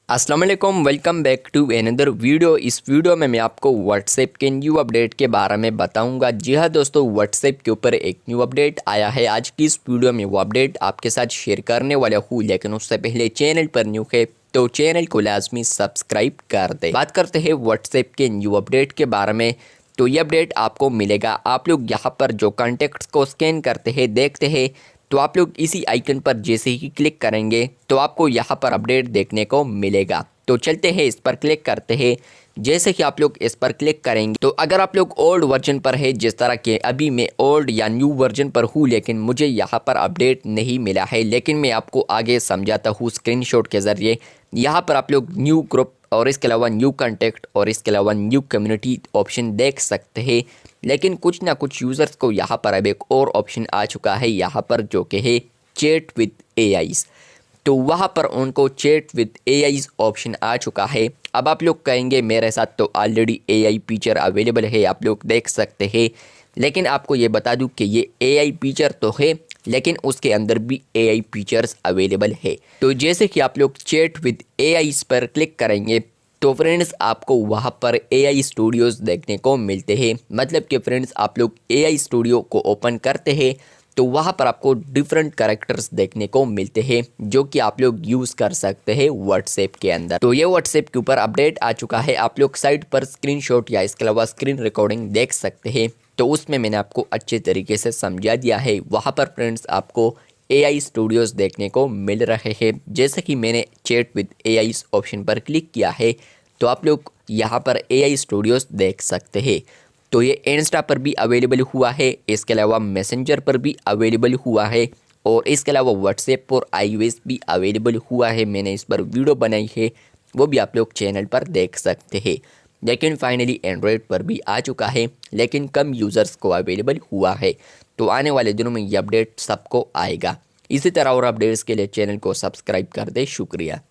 अस्सलाम वालेकुम, welcome back to another video. इस वीडियो में मैं आपको व्हाट्सएप के न्यू अपडेट के बारे में बताऊंगा। जी हाँ दोस्तों, व्हाट्सएप के ऊपर एक न्यू अपडेट आया है। आज की इस वीडियो में वो अपडेट आपके साथ शेयर करने वाला हूँ, लेकिन उससे पहले चैनल पर न्यू है तो चैनल को लाजमी सब्सक्राइब कर दे। बात करते हैं व्हाट्सएप के न्यू अपडेट के बारे में। तो ये अपडेट आपको मिलेगा, आप लोग यहाँ पर जो कॉन्टेक्ट्स को स्कैन करते हैं, देखते हैं, तो आप लोग इसी आइकन पर जैसे ही क्लिक करेंगे तो आपको यहाँ पर अपडेट देखने को मिलेगा। तो चलते हैं, इस पर क्लिक करते हैं। जैसे कि आप लोग इस पर क्लिक करेंगे तो अगर आप लोग ओल्ड वर्जन पर है, जिस तरह के अभी मैं ओल्ड या न्यू वर्जन पर हूँ, लेकिन मुझे यहाँ पर अपडेट नहीं मिला है, लेकिन मैं आपको आगे समझाता हूँ स्क्रीनशॉट के ज़रिए। यहाँ पर आप लोग न्यू ग्रुप और इसके अलावा न्यू कॉन्टैक्ट और इसके अलावा न्यू कम्युनिटी ऑप्शन देख सकते हैं। लेकिन कुछ ना कुछ यूज़र्स को यहाँ पर अब एक और ऑप्शन आ चुका है यहाँ पर, जो कि है चैट विद एआईज़। तो वहाँ पर उनको चैट विद एआईज़ ऑप्शन आ चुका है। अब आप लोग कहेंगे मेरे साथ तो ऑलरेडी एआई फीचर अवेलेबल है, आप लोग देख सकते हैं। लेकिन आपको ये बता दूं कि ये एआई फीचर तो है, लेकिन उसके अंदर भी एआई फीचर्स अवेलेबल है। तो जैसे कि आप लोग चैट विद एआईज़ पर क्लिक करेंगे तो फ्रेंड्स आपको वहाँ पर एआई स्टूडियोज़ देखने को मिलते हैं। मतलब कि फ्रेंड्स आप लोग एआई स्टूडियो को ओपन करते हैं तो वहाँ पर आपको डिफरेंट कैरेक्टर्स देखने को मिलते हैं, जो कि आप लोग यूज़ कर सकते हैं व्हाट्सएप के अंदर। तो ये व्हाट्सएप के ऊपर अपडेट आ चुका है, आप लोग साइट पर स्क्रीनशॉट या इसके अलावा स्क्रीन रिकॉर्डिंग देख सकते हैं। तो उसमें मैंने आपको अच्छे तरीके से समझा दिया है। वहाँ पर फ्रेंड्स आपको एआई स्टूडियोज़ देखने को मिल रहे हैं। जैसे कि मैंने चैट विद एआई ऑप्शन पर क्लिक किया है तो आप लोग यहाँ पर एआई स्टूडियोज़ देख सकते हैं। तो ये इंस्टा पर भी अवेलेबल हुआ है, इसके अलावा मैसेंजर पर भी अवेलेबल हुआ है, और इसके अलावा व्हाट्सएप और आईओएस भी अवेलेबल हुआ है। मैंने इस पर वीडियो बनाई है, वो भी आप लोग चैनल पर देख सकते हैं। लेकिन फाइनली एंड्रॉयड पर भी आ चुका है, लेकिन कम यूज़र्स को अवेलेबल हुआ है। तो आने वाले दिनों में ये अपडेट सबको आएगा। इसी तरह और अपडेट्स के लिए चैनल को सब्सक्राइब कर दे। शुक्रिया।